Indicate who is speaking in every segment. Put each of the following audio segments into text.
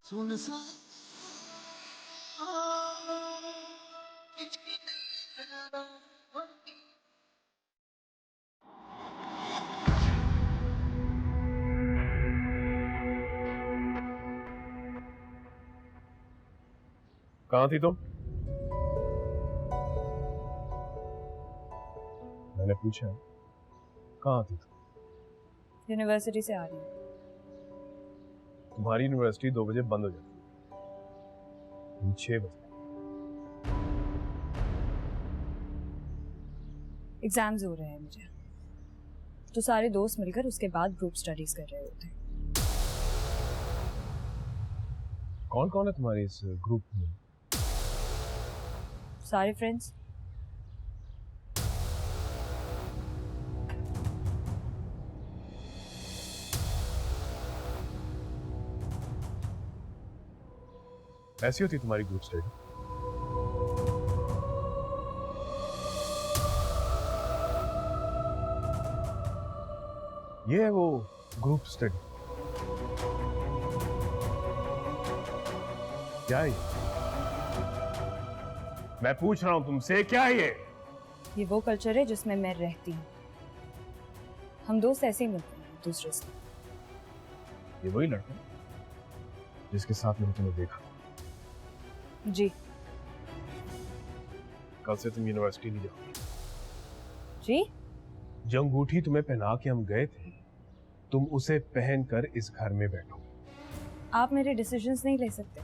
Speaker 1: सुनसान
Speaker 2: कहाँ थी तुम? मैंने पूछा कहाँ थी तुम?
Speaker 3: यूनिवर्सिटी से आ रही हूँ।
Speaker 2: तुम्हारी यूनिवर्सिटी 2 बजे बंद हो जाती है, तुम 6 बजे।
Speaker 3: एग्जाम्स हो रहे हैं मुझे, तो सारे दोस्त मिलकर उसके बाद ग्रुप स्टडीज कर रहे होते हैं।
Speaker 2: कौन कौन है तुम्हारे इस ग्रुप में?
Speaker 3: सारे फ्रेंड्स।
Speaker 2: ऐसी होती तुम्हारी ग्रुप स्टडी? ये है वो ग्रुप स्टडी? क्या है ये? मैं पूछ रहा हूं तुमसे, क्या है ये?
Speaker 3: ये वो कल्चर है जिसमें मैं रहती हूँ। हम दोस्त ऐसे ही मिलते हैं दूसरे से।
Speaker 2: ये वही लड़का जिसके साथ मैंने तुम्हें देखा?
Speaker 3: जी।
Speaker 2: कल से तुम यूनिवर्सिटी नहीं जाओगे।
Speaker 3: जी?
Speaker 2: जो अंगूठी तुम्हें पहना के हम गए थे, तुम उसे पहनकर इस घर में बैठो।
Speaker 3: आप मेरे डिसीजंस नहीं ले सकते।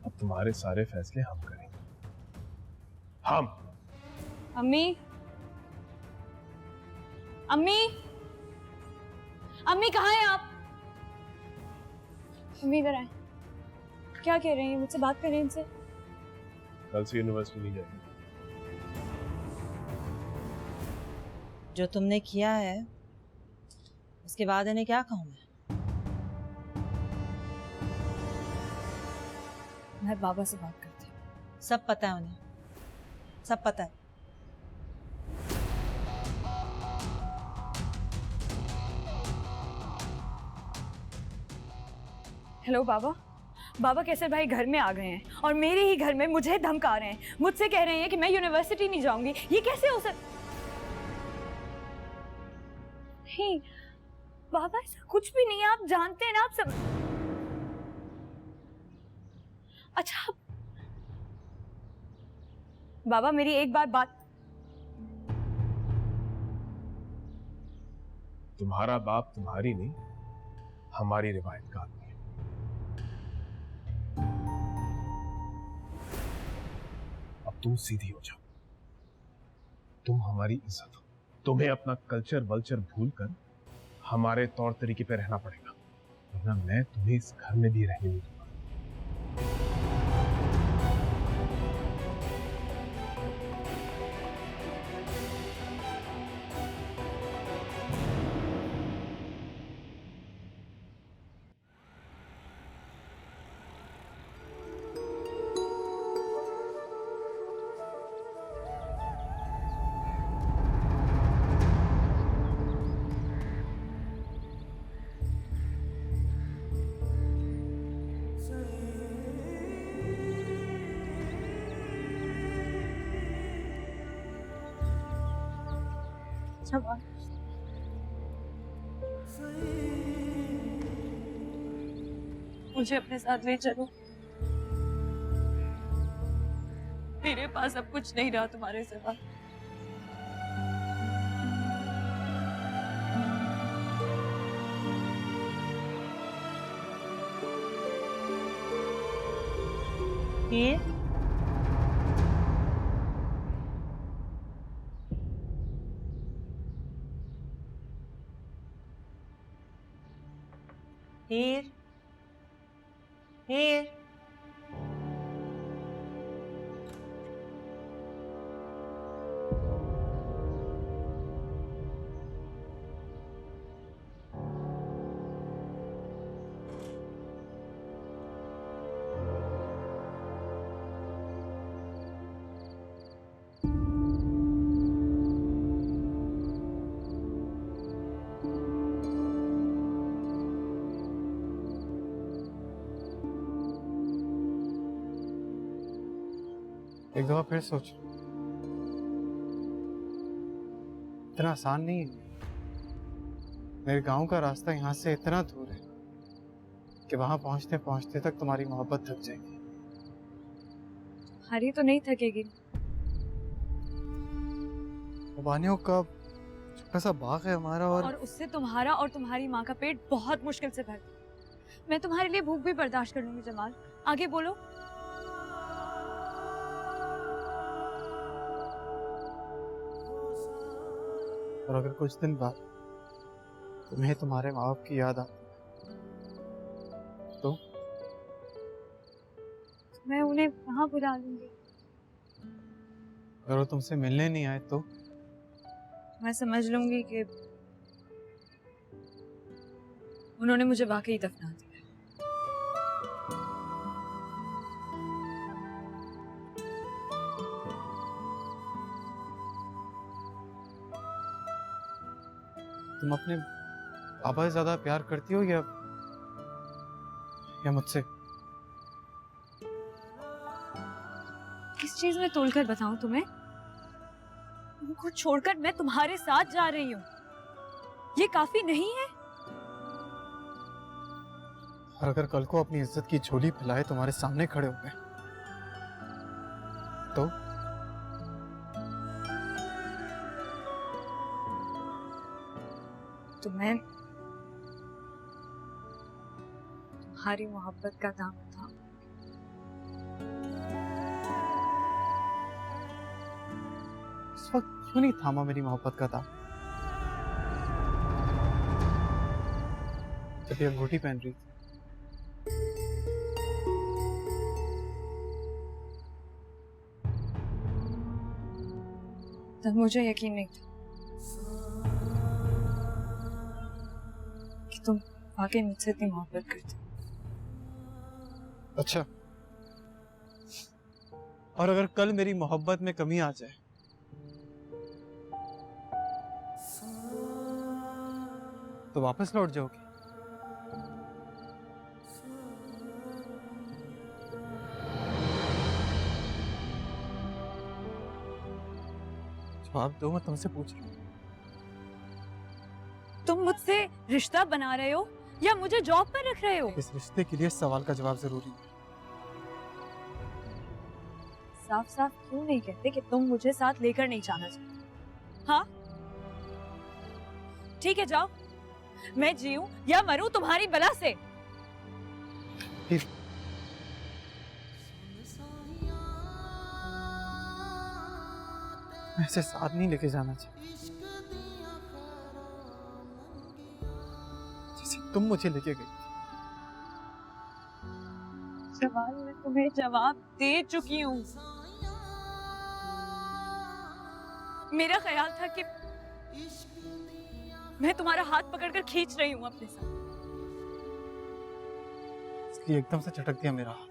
Speaker 2: अब तुम्हारे सारे फैसले हम करेंगे। हम।
Speaker 3: अम्मी, अम्मी, अम्मी कहाँ हैं आप? अम्मी इधर आए। क्या कह रहे हैं? मुझसे बात करें इनसे।
Speaker 2: कल से यूनिवर्सिटी नहीं जाएगी।
Speaker 4: जो तुमने किया है उसके बाद इन्हें क्या कहूं
Speaker 3: मैं बाबा से बात करती हूँ।
Speaker 4: सब पता है उन्हें, सब पता है।
Speaker 3: हेलो बाबा। बाबा केसर भाई घर में आ गए हैं और मेरे ही घर में मुझे धमका रहे हैं। मुझसे कह रहे हैं कि मैं यूनिवर्सिटी नहीं जाऊंगी। ये कैसे हो सकता? नहीं बाबा, ऐसा कुछ भी नहीं है। आप जानते हैं ना, आप सब। अच्छा बाबा, मेरी एक बात।
Speaker 2: तुम्हारा बाप तुम्हारी नहीं, हमारी रिवायत का आदमी है। अब तुम सीधी हो जाओ। तुम हमारी इज्जत हो। तुम्हें अपना कल्चर वल्चर भूलकर हमारे तौर तरीके पे रहना पड़ेगा, वरना मैं तुम्हें इस घर में भी रहने नहीं दूंगा।
Speaker 3: मुझे अपने साथ ले चलो। मेरे पास अब कुछ नहीं रहा तुम्हारे सिवा।
Speaker 4: ये हीर, हीर,
Speaker 1: एक दफा फिर सोच लो, इतना आसान नहीं है। मेरे गांव का रास्ता यहाँ से इतना दूर है कि वहां पहुंचते पहुंचते तक तुम्हारी मोहब्बत थक जाएगी।
Speaker 3: हरी तो नहीं थकेगी।
Speaker 1: खुबानियों का छोटा सा बाग है हमारा,
Speaker 3: और उससे तुम्हारा और तुम्हारी माँ का पेट बहुत मुश्किल से भरता है। मैं तुम्हारे लिए भूख भी बर्दाश्त कर लूंगी जमाल। आगे बोलो।
Speaker 1: और अगर कुछ दिन बाद तुम्हें तुम्हारे माँ बाप की याद आती तो
Speaker 3: मैं उन्हें कहाँ बुला लूंगी?
Speaker 1: अगर वो तुमसे मिलने नहीं आए तो
Speaker 3: मैं समझ लूंगी कि उन्होंने मुझे वाकई दफना दिया।
Speaker 1: तुम अपने पापा से ज्यादा प्यार करती हो या मुझसे?
Speaker 3: किस चीज में तोलकर बताऊं तुम्हें? उनको छोड़कर मैं तुम्हारे साथ जा रही हूँ, ये काफी नहीं है?
Speaker 1: और अगर कल को अपनी इज्जत की झोली फैलाए तुम्हारे सामने खड़े हो गए तो
Speaker 3: मैं तुम्हारी मोहब्बत का दाम था।
Speaker 1: इस वक्त क्यों नहीं थामा मेरी मोहब्बत का दाम? जब ये अंगूठी पहन रही थी
Speaker 3: तब मुझे यकीन नहीं था कि तुम वाकई मुझसे इतनी मोहब्बत करते हो।
Speaker 1: अच्छा, और अगर कल मेरी मोहब्बत में कमी आ जाए तो वापस लौट जाओगे? जवाब दो, मैं तुमसे पूछ रहा हूँ।
Speaker 3: तुम मुझसे रिश्ता बना रहे हो या मुझे जॉब पर रख रहे हो?
Speaker 1: इस रिश्ते के लिए सवाल का जवाब जरूरी है।
Speaker 3: साफ साफ क्यों नहीं कहते कि तुम मुझे साथ लेकर नहीं जाना चाहते? हाँ ठीक है, जाओ। मैं जीऊं या मरूं तुम्हारी बला से।
Speaker 1: मैं इसे साथ नहीं लेके जाना चाहता जैसे तुम मुझे लेके गई थी।
Speaker 3: जवाब, मैं तुम्हें जवाब दे चुकी हूँ। मेरा ख्याल था कि मैं तुम्हारा हाथ पकड़कर खींच रही हूँ अपने साथ,
Speaker 1: इसलिए एकदम से झटक दिया मेरा हाथ।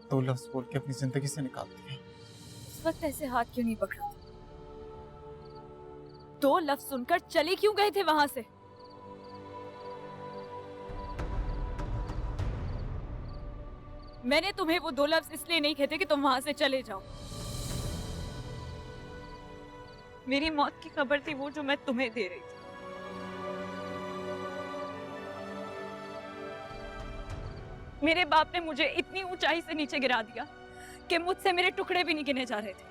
Speaker 1: दो लफ्ज बोल के अपनी जिंदगी से निकाल दिया।
Speaker 3: इस वक्त ऐसे हाथ क्यों नहीं पकड़ा? दो लफ्ज सुनकर चले क्यों गए थे वहां से? मैंने तुम्हें वो दो लफ्ज इसलिए नहीं कहते कि तुम वहां से चले जाओ। मेरी मौत की खबर थी वो जो मैं तुम्हें दे रही थी। मेरे बाप ने मुझे इतनी ऊंचाई से नीचे गिरा दिया कि मुझसे मेरे टुकड़े भी नहीं गिने जा रहे थे।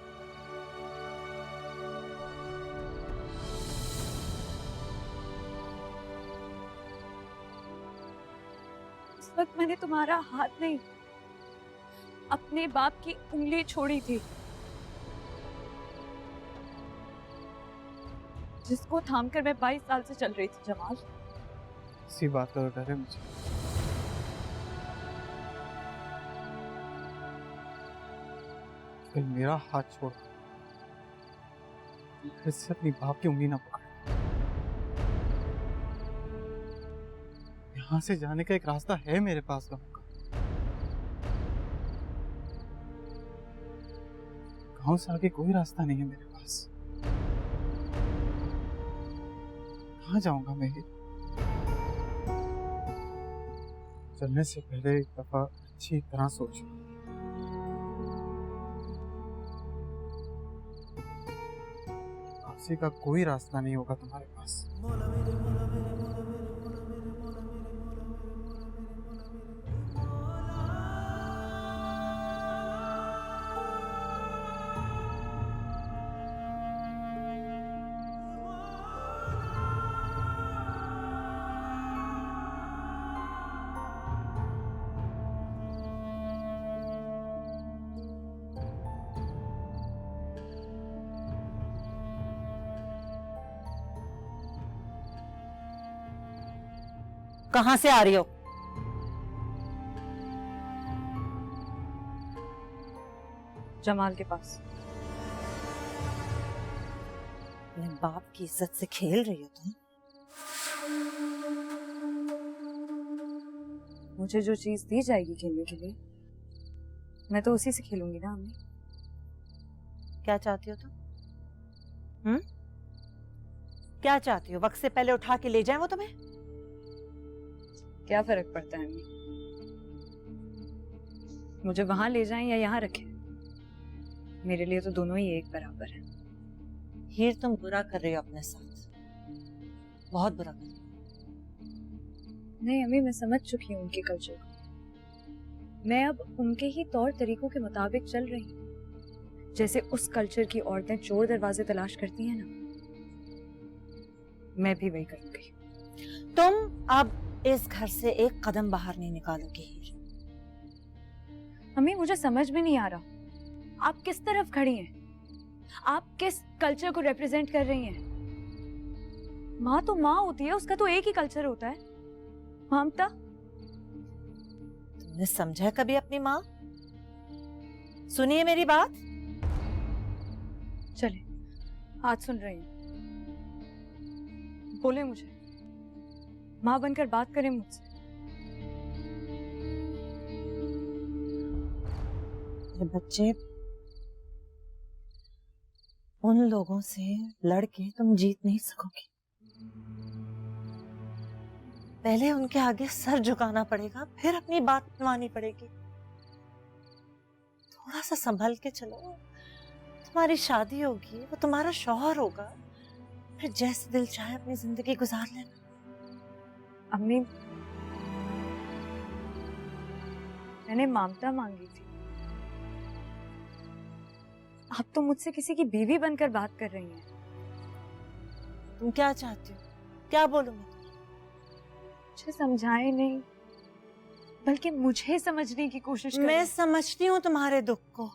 Speaker 3: उस वक्त मैंने तुम्हारा हाथ नहीं, अपने बाप की उंगली छोड़ी थी, जिसको थामकर मैं 22 साल से चल रही थी। जमाल,
Speaker 1: इसी बात का डर है मुझे। कल मेरा हाथ छोड़ फिर से अपनी बाप की उंगली ना पकड़। यहाँ से जाने का एक रास्ता है मेरे पास गाँव का। गाँव से आगे कोई रास्ता नहीं है मेरे पास। कहाँ जाऊंगा मैं? चलने से पहले एक दफा अच्छी तरह सोचो। वापसी का कोई रास्ता नहीं होगा तुम्हारे पास।
Speaker 4: कहां से आ रही हो?
Speaker 3: जमाल के पास।
Speaker 4: अपने बाप की इज्जत से खेल रही हो तुम?
Speaker 3: मुझे जो चीज दी जाएगी खेलने के लिए, मैं तो उसी से खेलूंगी ना अम्मी।
Speaker 4: क्या चाहती हो तुम? क्या चाहती हो? वक्त से पहले उठा के ले जाएं वो तुम्हें?
Speaker 3: क्या फर्क पड़ता है अम्मी? मुझे वहां ले जाएं या यहाँ रखें, मेरे लिए तो दोनों ही एक बराबर है।
Speaker 4: हीर, तुम बुरा कर रही हो अपने साथ, बहुत बुरा कर रही हो।
Speaker 3: नहीं अम्मी, मैं समझ चुकी हूँ उनके कल्चर को। मैं अब उनके ही तौर तरीकों के मुताबिक चल रही हूँ। जैसे उस कल्चर की औरतें चोर दरवाजे तलाश करती हैं ना, मैं भी वही करूंगी।
Speaker 4: तुम अब इस घर से एक कदम बाहर नहीं निकालोगी हीर।
Speaker 3: अम्मी मुझे समझ में नहीं आ रहा, आप किस तरफ खड़ी हैं? आप किस कल्चर को रिप्रेजेंट कर रही हैं? माँ तो माँ होती है, उसका तो एक ही कल्चर होता है। ममता,
Speaker 4: तुमने समझा है कभी अपनी माँ? सुनिए मेरी बात।
Speaker 3: चले आज सुन रही हूँ, बोले मुझे, माँ बनकर बात करें मुझसे।
Speaker 4: ये बच्चे, उन लोगों से लड़के तुम जीत नहीं सकोगी। पहले उनके आगे सर झुकाना पड़ेगा, फिर अपनी बात मनवानी पड़ेगी। थोड़ा सा संभल के चलो। तुम्हारी शादी होगी, वो तुम्हारा शौहर होगा, फिर जैसे दिल चाहे अपनी जिंदगी गुजार लेना।
Speaker 3: अम्मी, मैंने ममता मांगी थी, आप तो मुझसे किसी की बीवी बनकर बात कर रही हैं।
Speaker 4: तुम क्या चाहती हो? क्या बोलूं मैं?
Speaker 3: मुझे समझाए नहीं, बल्कि मुझे समझने की कोशिश करें।
Speaker 4: मैं समझती हूँ तुम्हारे दुख को।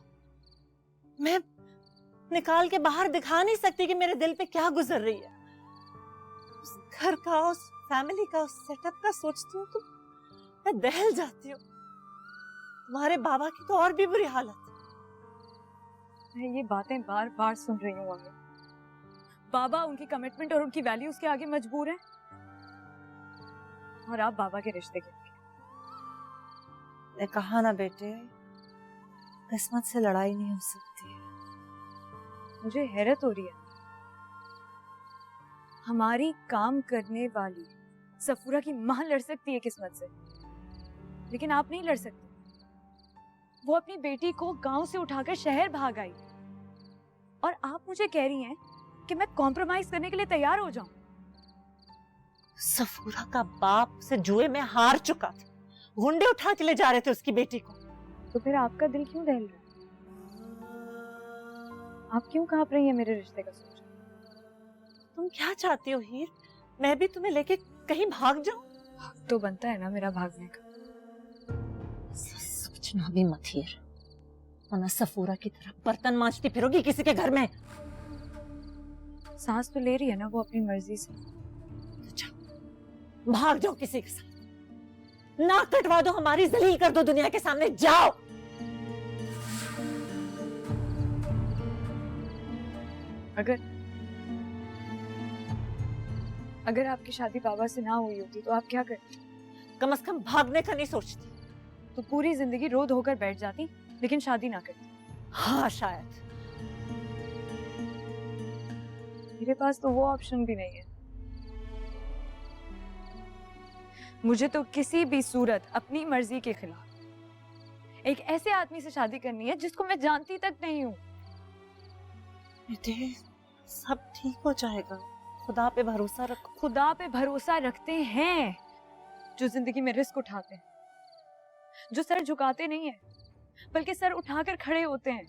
Speaker 4: मैं निकाल के बाहर दिखा नहीं सकती कि मेरे दिल पे क्या गुजर रही है। उस घर का, उस फैमिली का, उस सेटअप का सोचती हूँ तो मैं दहल जाती हूँ। तुम्हारे बाबा की तो और भी बुरी हालत।
Speaker 3: मैं ये बातें बार बार सुन रही हूँ। बाबा उनकी कमिटमेंट और उनकी वैल्यूज के आगे मजबूर हैं, और आप बाबा के रिश्ते के लिए।
Speaker 4: मैं कहा ना बेटे, किस्मत से लड़ाई नहीं हो सकती।
Speaker 3: मुझे हैरत हो रही है, हमारी काम करने वाली सफूरा की मां लड़ सकती है किस्मत से, लेकिन आप नहीं लड़ सकते। वो अपनी बेटी को गांव से उठाकर शहर भाग आई, और आप मुझे कह रही हैं कि मैं कॉम्प्रोमाइज करने के लिए तैयार हो जाऊं।
Speaker 4: सफूरा का बाप से जुए में हार चुका था, गुंडे उठा के ले जा रहे थे उसकी बेटी को।
Speaker 3: तो फिर आपका दिल क्यों दहल रहा है? आप क्यों कांप रही हैं मेरे रिश्ते का सोच?
Speaker 4: तुम क्या चाहती हो हीर? मैं भी तुम्हें लेके कहीं भाग जाऊं?
Speaker 3: तो बनता है ना मेरा भागने का।
Speaker 4: सोचना भी मत हीर, वरना सफूरा की तरह बर्तन मांजती फिरोगी किसी के घर में।
Speaker 3: सांस तो ले रही है ना वो अपनी मर्जी से।
Speaker 4: तो जाओ, भाग जाओ किसी के साथ, नाक कटवा दो, हमारी जलील कर दो दुनिया के सामने। जाओ।
Speaker 3: अगर आपकी शादी बाबा से ना हुई होती तो आप क्या करती?
Speaker 4: कम से कम भागने का नहीं सोचती।
Speaker 3: तो पूरी जिंदगी रो धोकर बैठ जाती, लेकिन शादी ना करती।
Speaker 4: हाँ शायद।
Speaker 3: मेरे पास तो वो ऑप्शन भी नहीं है। मुझे तो किसी भी सूरत अपनी मर्जी के खिलाफ एक ऐसे आदमी से शादी करनी है जिसको मैं जानती तक नहीं हूँ।
Speaker 4: बेटे सब ठीक हो जाएगा, खुदा पे भरोसा रखो।
Speaker 3: खुदा पे भरोसा रखते हैं जो जिंदगी में रिस्क उठाते हैं, जो सर झुकाते नहीं है बल्कि सर उठाकर खड़े होते हैं।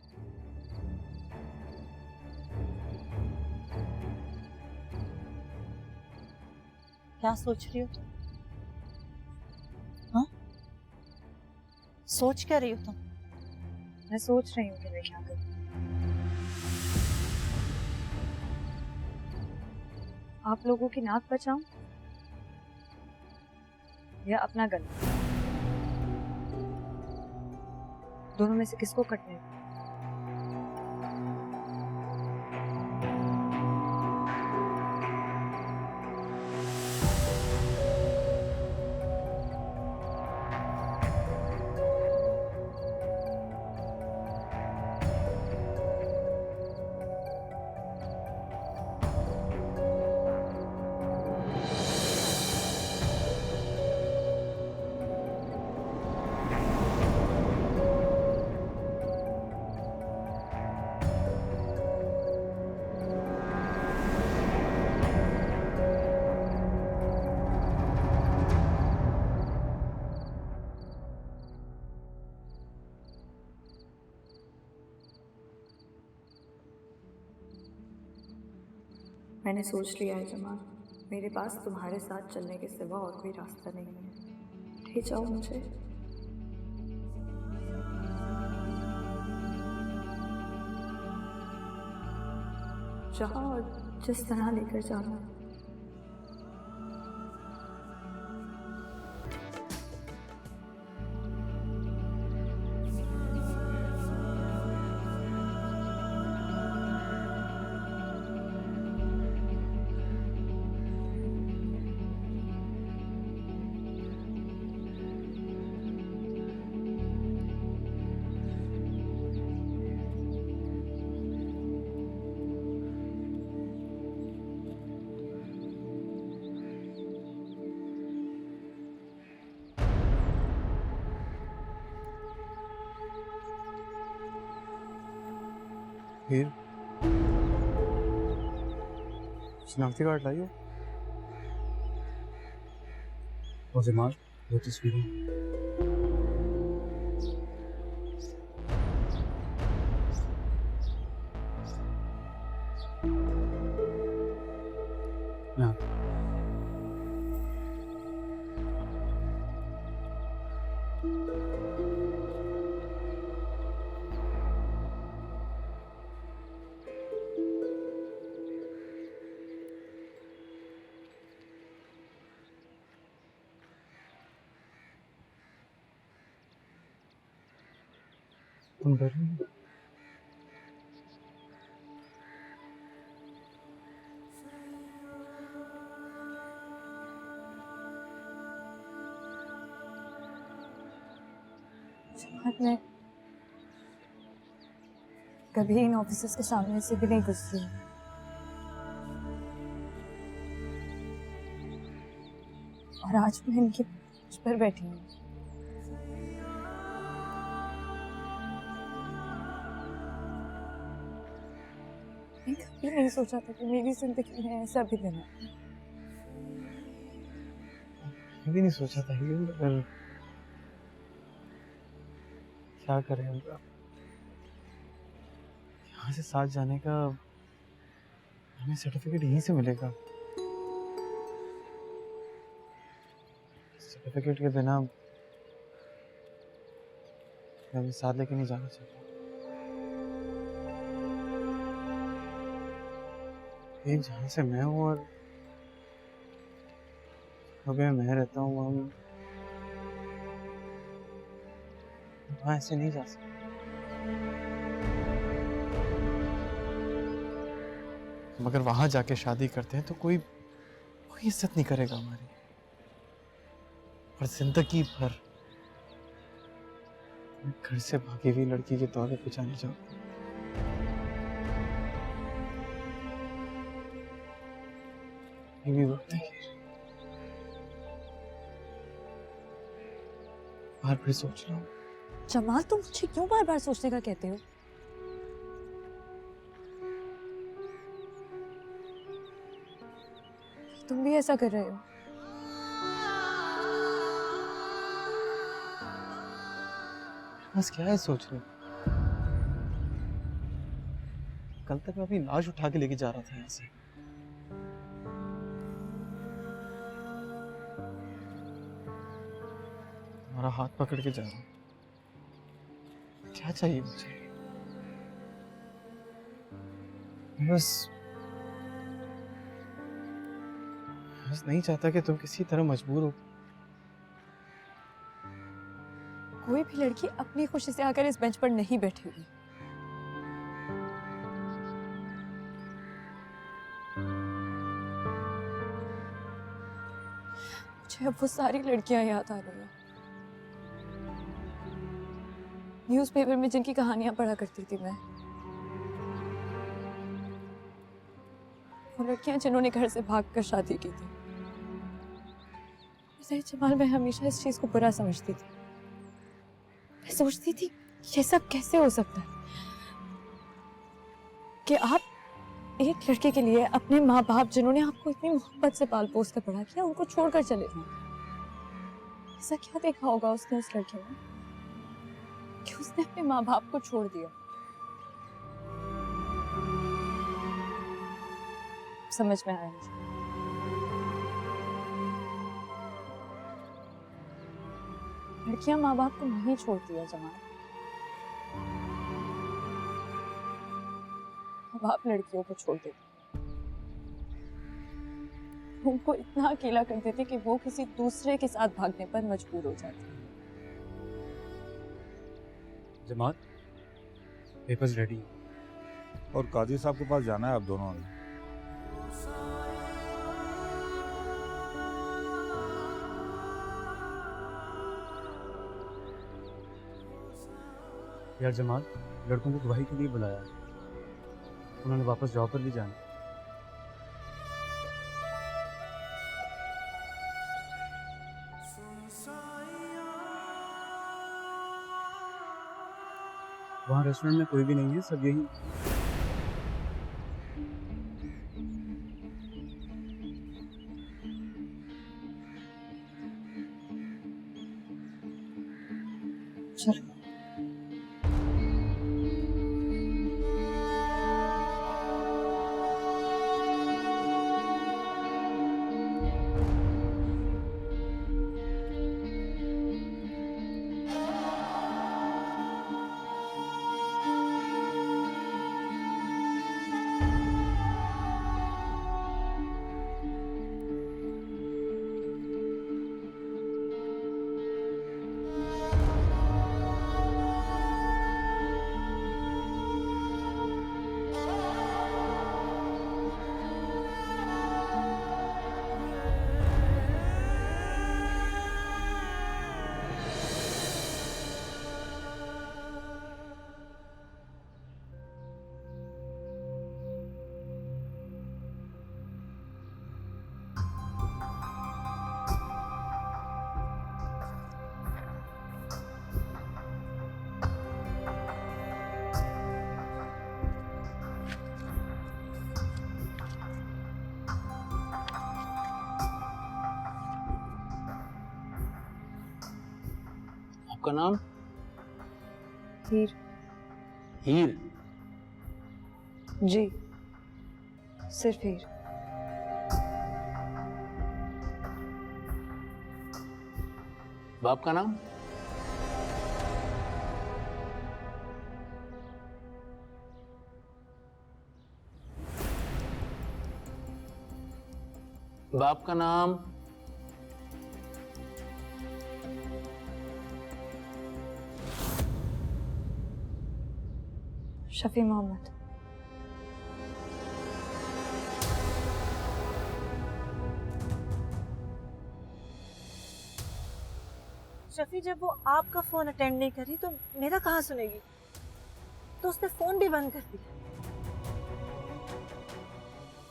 Speaker 4: क्या सोच रही हो तुम? हाँ, सोच क्या रही हो तुम?
Speaker 3: मैं सोच रही हूँ कि मैं क्या करूँ। आप लोगों की नाक बचाऊं या अपना गला? दोनों में से किसको कटने दूं? मैंने सोच लिया है जमाल, मेरे पास तुम्हारे साथ चलने के सिवा और कोई रास्ता नहीं है। ले जाओ मुझे। जहाँ और जिस तरह लेकर जाना है।
Speaker 1: हीर, शनाख्ती कार्ड लाई हो?
Speaker 5: और जमाल वो तस्वीरें
Speaker 1: यहाँ। तुम डर रही हो?
Speaker 3: मैं कभी इन ऑफिसर्स के सामने से भी नहीं गुजरी। और आज मैं इनके मंच पर बैठी हूँ। मैं कभी नहीं सोचा था कि मेरी जिंदगी में ऐसा भी दिन है।
Speaker 1: कभी नहीं सोचा था ये, मगर क्या करें उनका, यहाँ से साथ जाने का हमें सर्टिफिकेट यहीं से मिलेगा। सर्टिफिकेट के बिना मैं अभी साथ लेके नहीं जाना चाहता। एक जहाँ से मैं हूँ और अभी मैं रहता हूँ वहाँ ऐसे नहीं जा सकते। मगर वहां जाके शादी करते हैं तो कोई इज्जत नहीं करेगा हमारी, और जिंदगी भर घर से भागी हुई लड़की के दौरे पे जाने जाओ। ये भी वक्त है, बार फिर सोच रहा हूँ
Speaker 3: जमाल, तुम मुझे क्यों बार बार सोचने का कहते हो? तुम भी ऐसा कर रहे हो?
Speaker 1: बस क्या है सोच रहे? कल तक मैं अपनी लाश उठा के लेके जा रहा था यहाँ से। तुम्हारा हाथ पकड़ के जा रहा हूँ। क्या चाहिए मुझे? बस नहीं चाहता कि तुम किसी तरह मजबूर हो।
Speaker 3: कोई भी लड़की अपनी खुशी से आकर इस बेंच पर नहीं बैठेगी। मुझे अब वो सारी लड़कियां याद आ रही हैं, न्यूज़पेपर में जिनकी कहानियां पढ़ा करती थी मैं। वो लड़कियां जिन्होंने घर से भागकर शादी की थी। जमाल, मैं हमेशा इस चीज को बुरा समझती थी। मैं सोचती थी ये सब कैसे हो सकता है कि आप एक लड़के के लिए अपने माँ बाप जिन्होंने आपको इतनी मोहब्बत से पाल पोस कर बड़ा किया, उनको छोड़कर चले जाएं। ऐसा क्या देखा होगा उसने उस लड़के में कि उसने अपने माँ बाप को छोड़ दिया? समझ में आया मुझे। लड़कियां माँ बाप को नहीं छोड़ती है जमाल। माँ बाप लड़कियों को छोड़ देते, उनको इतना अकेला कर देते कि वो किसी दूसरे के साथ भागने पर मजबूर हो जाती।
Speaker 5: जमात, पेपर्स रेडी।
Speaker 6: और काजी साहब के पास जाना है आप दोनों ने।
Speaker 5: यार जमाल, लड़कों को गवाही के लिए बुलाया है। उन्होंने वापस जॉब पर भी जाना। वहाँ रेस्टोरेंट में कोई भी नहीं है, सब यही।
Speaker 3: चलो।
Speaker 7: आपका नाम?
Speaker 3: हीर।
Speaker 7: हीर?
Speaker 3: जी, सिर्फ हीर।
Speaker 7: बाप का नाम? बाप का नाम?
Speaker 3: शफी मोहम्मद।
Speaker 4: शफी, जब वो आपका फोन अटेंड नहीं करी तो मेरा कहाँ सुनेगी? तो उसने फोन भी बंद कर दिया।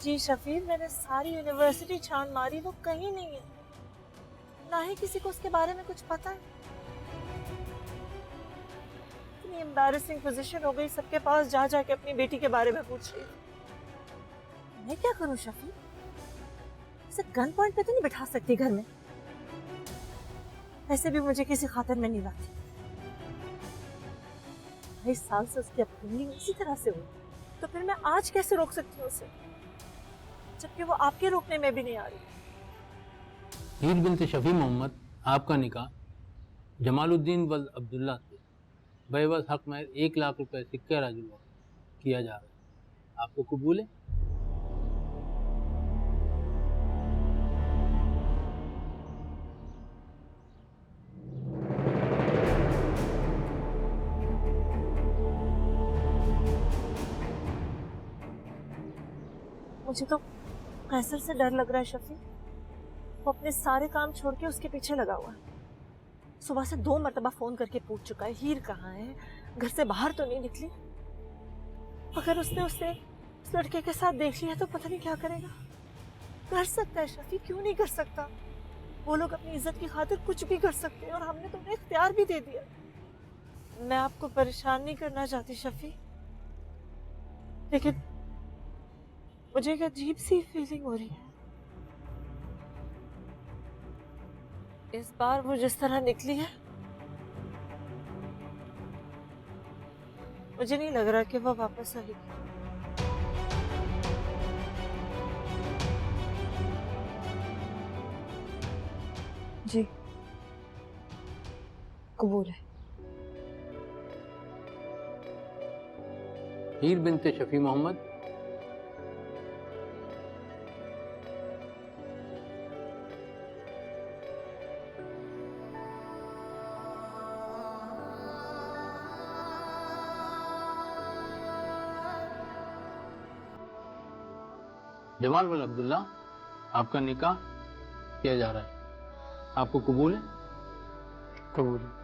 Speaker 4: जी शफी, मैंने सारी यूनिवर्सिटी छान मारी, वो कहीं नहीं है। ना ही किसी को उसके बारे में कुछ पता है। कितनी एम्बैरेसिंग पोजीशन हो गई, सबके पास जा जाके अपनी बेटी के बारे में पूछ रही हूँ। मैं क्या करूँ शफी? इसे गन पॉइंट पे तो नहीं बिठा सकती घर में। ऐसे भी मुझे किसी खातर में नहीं लाती। 22 साल से उसकी अपब्रिंगिंग इसी तरह से हुई, तो फिर मैं आज कैसे रोक सकती हूँ उसे, जबकि वो आपके रोकने में भी नहीं आ रही।
Speaker 7: हीर बिनत शफी मोहम्मद, आपका निकाह जमालुद्दीन वल अब्दुल्ला से बेवस हक में 1 लाख रुपए सिक्के राजुल किया जा रहा है। आपको कबूल है?
Speaker 4: मुझे तो कैसर से डर लग रहा है शफी। वो अपने सारे काम छोड़ के उसके पीछे लगा हुआ है। सुबह से 2 मरतबा फोन करके पूछ चुका है हीर कहाँ है, घर से बाहर तो नहीं निकली। अगर उसने उसे उस लड़के के साथ देख लिया तो पता नहीं क्या करेगा। कर सकता है शफी, क्यों नहीं कर सकता? वो लोग अपनी इज्जत की खातिर कुछ भी कर सकते हैं, और हमने तो उन्हें इख्तियार भी दे दिया। मैं आपको परेशान नहीं करना चाहती शफी, लेकिन मुझे एक अजीब सी फीलिंग हो रही है। इस बार वो जिस तरह निकली है, मुझे नहीं लग रहा कि वो वापस आएगी।
Speaker 3: जी कबूल है।
Speaker 7: हीर बिनत शफी मोहम्मद, जमाल वल अब्दुल्ला, आपका निकाह किया जा रहा है। आपको कबूल है?
Speaker 1: कबूल है।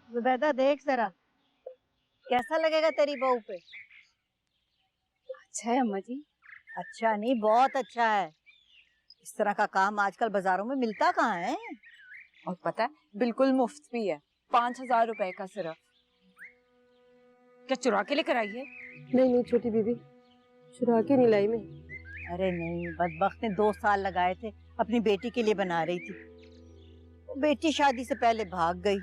Speaker 4: जुबैदा देख जरा, कैसा लगेगा तेरी बहू पे?
Speaker 3: अच्छा है अम्मा जी।
Speaker 4: अच्छा नहीं, बहुत अच्छा है। इस तरह का काम आजकल बाजारों में मिलता कहाँ है?
Speaker 3: और पता है बिल्कुल मुफ्त भी है, 5,000 रुपए का सिर्फ। क्या चुरा के लेकर आई है?
Speaker 8: नहीं नहीं छोटी बीबी, चुरा के नहीं लाई मैं।
Speaker 4: अरे नहीं, बदबख्त ने 2 साल लगाए थे, अपनी बेटी के लिए बना रही थी। वो बेटी शादी से पहले भाग गई।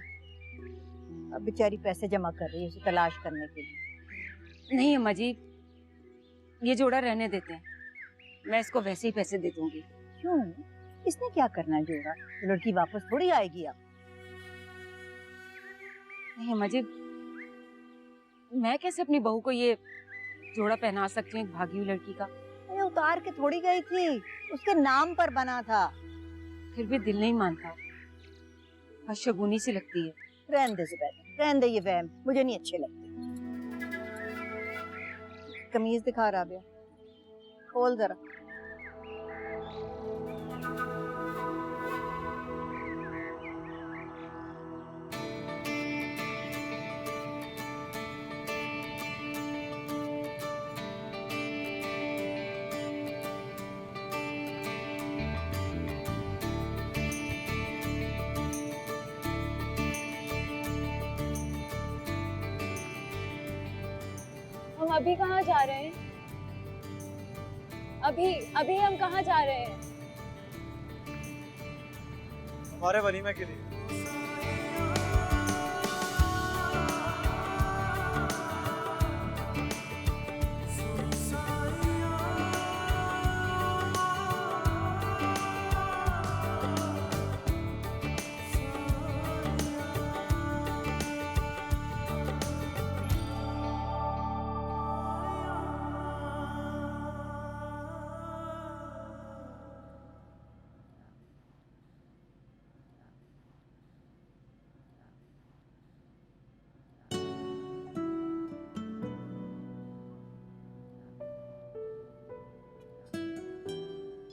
Speaker 4: अब बेचारी पैसे जमा कर रही है उसे तलाश करने के लिए।
Speaker 3: नहीं अम्मा जी, ये जोड़ा रहने देते हैं, मैं इसको वैसे ही पैसे दे दूंगी।
Speaker 4: क्यों? इसने क्या करना है जोड़ा? लड़की वापस थोड़ी आएगी अब।
Speaker 3: नहीं अम्मा जी, मैं कैसे अपनी बहू को ये जोड़ा पहना सकती हूँ एक भागी हुई लड़की का?
Speaker 4: ये उतार के थोड़ी गई थी, उसके नाम पर बना था।
Speaker 3: फिर भी दिल नहीं मानता, शगुनी सी लगती है।
Speaker 4: रहने दे जुबैदा, रहने दे, ये वहम मुझे नहीं अच्छे लगते। कमीज दिखा राबिया, खोल जरा।
Speaker 3: अभी कहाँ जा रहे हैं? अभी अभी हम कहाँ जा रहे हैं?
Speaker 1: हमारे वलीमे के लिए।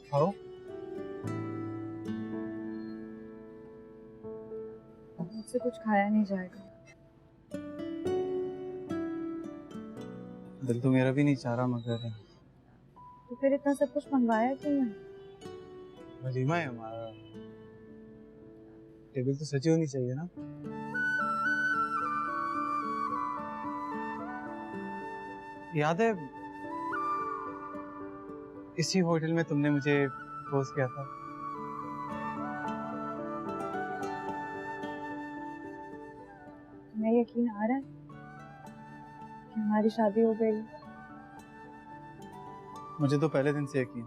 Speaker 1: खाओ।
Speaker 3: मुझसे कुछ खाया नहीं जाएगा।
Speaker 1: दिल तो मेरा भी नहीं चाह रहा, मगर
Speaker 3: तो फिर इतना सब कुछ मंगवाया क्यों है?
Speaker 1: वलीमा है हमारा, टेबल तो सजी होनी चाहिए ना। याद है इसी होटल में तुमने मुझे प्रपोज किया था।
Speaker 3: तुम्हें यकीन आ रहा है कि हमारी शादी हो गई?
Speaker 1: मुझे तो पहले दिन से यकीन,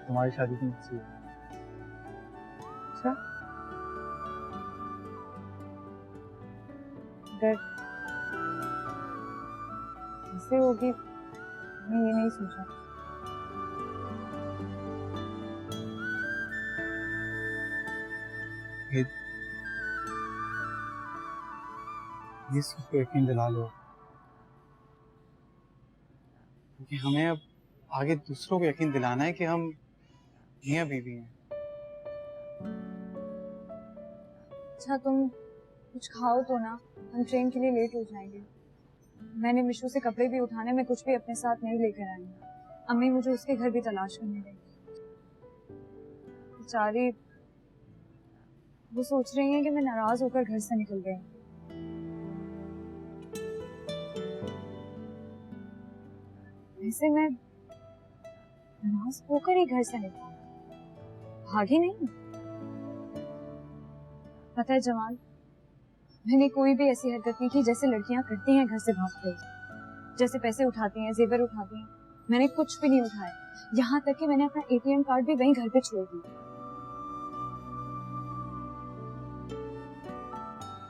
Speaker 1: तुम्हारी शादी तो मुझसे हुई।
Speaker 3: अच्छा, अगर ऐसे होगी मैं ये नहीं सोचा।
Speaker 1: ये सबको यकीन दिला लो, क्योंकि हमें अब आगे दूसरों को यकीन दिलाना है कि हम मियां बीवी हैं।
Speaker 3: अच्छा तुम कुछ खाओ तो ना, हम ट्रेन के लिए लेट हो जाएंगे। मैंने मिशू से कपड़े भी उठाने में कुछ भी अपने साथ नहीं लेकर आई हूँ। अम्मी मुझे उसके घर भी तलाश करने गई। बेचारी वो सोच रही हैं कि मैं नाराज होकर घर से निकल गई। वैसे मैं नाराज होकर ही घर से निकली, भागी नहीं। पता है जमाल, मैंने कोई भी ऐसी हरकत नहीं की जैसे लड़कियां करती हैं घर से भागते, जैसे पैसे उठाती हैं, जेवर उठाती हैं। मैंने कुछ भी नहीं उठाया, यहाँ तक कि मैंने अपना एटीएम कार्ड भी वहीं घर पे छोड़ दिया।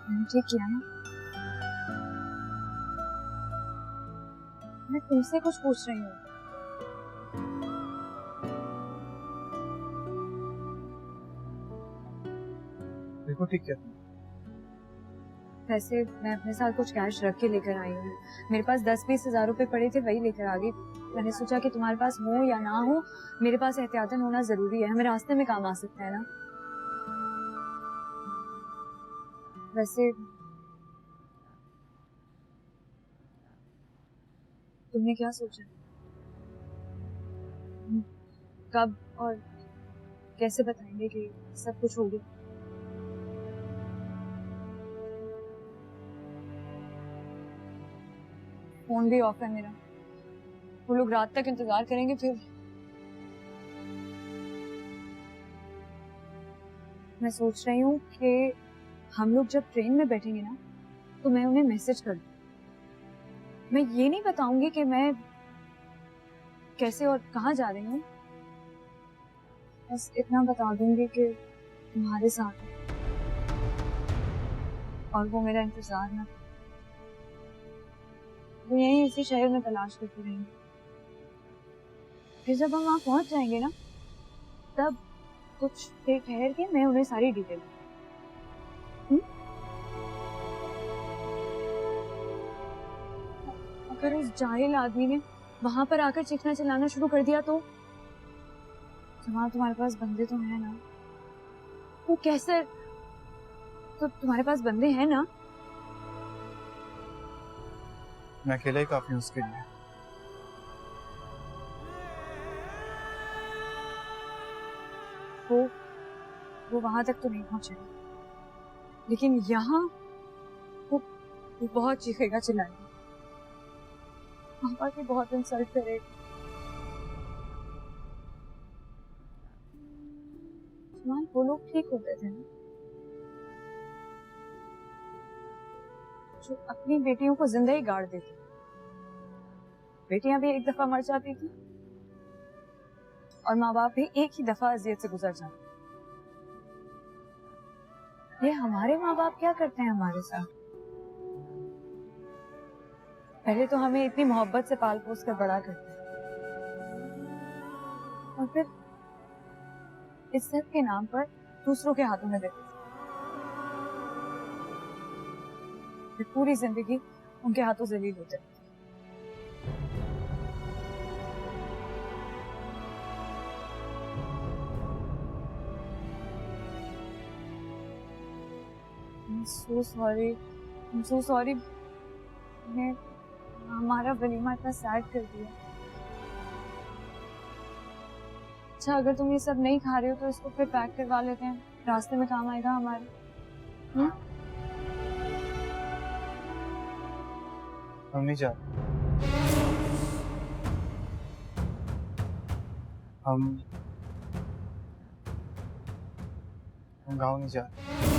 Speaker 3: मैंने ठीक किया ना? मैं तुमसे कुछ पूछ रही हूँ।
Speaker 1: देखो ठीक है,
Speaker 3: वैसे मैं अपने साथ कुछ कैश रख के लेकर आई हूँ। मेरे पास 10-20 हजार रुपए पड़े थे, वही लेकर आ गई। मैंने सोचा कि तुम्हारे पास हो या ना हो, मेरे पास एहतियातन होना जरूरी है, हमें रास्ते में काम आ सकता है ना। वैसे तुमने क्या सोचा? कब और कैसे बताएंगे कि सब कुछ हो गया? फोन भी ऑफ है मेरा, वो लोग रात तक इंतजार करेंगे। फिर मैं सोच रही हूँ कि हम लोग जब ट्रेन में बैठेंगे ना, तो मैं उन्हें मैसेज कर दूँ। मैं ये नहीं बताऊंगी कि मैं कैसे और कहाँ जा रही हूँ, बस इतना बता दूंगी कि तुम्हारे साथ हूँ और वो मेरा इंतजार ना, वो यहीं इसी शहर में तलाश करती रहेंगे। फिर जब हम वहां पहुंच जाएंगे ना, तब कुछ देर ठहर के मैं उन्हें सारी डिटेल। अगर उस जाहिल आदमी ने वहां पर आकर चीखना चिल्लाना शुरू कर दिया तो जमाल, तुम्हारे पास बंदे तो हैं ना? वो कैसे, तो तुम्हारे पास बंदे हैं ना?
Speaker 1: मैं अकेला ही काफी हूँ उसके लिए। वो वहां तक तो नहीं पहुंचेगा, लेकिन यहाँ वो
Speaker 3: वो बहुत चीखेगा, चिल्लाएगा, पापा की बहुत इंसल्ट करेगा। उस्मान, वो लोग ठीक होते थे ना, जो अपनी बेटियों को जिंदा ही गाड़ देते। बेटियां भी एक दफा मर जाती थी और माँ बाप भी एक ही दफा अजियत से गुजर जाते। ये हमारे माँ बाप क्या करते हैं हमारे साथ? पहले तो हमें इतनी मोहब्बत से पाल पोस कर बड़ा करते हैं, और फिर इज्जत के नाम पर दूसरों के हाथों में देते हैं। फिर पूरी जिंदगी उनके हाथों जलील होते हैं। I'm so sorry. I'm so sorry. मैं हमारा वलीमा इतना सैड कर दिया। अच्छा, अगर तुम ये सब नहीं खा रहे हो तो इसको फिर पैक करवा लेते हैं, रास्ते में काम आएगा हमारे।
Speaker 1: हम नहीं जा रहे। हम गाँव नहीं जा रहे।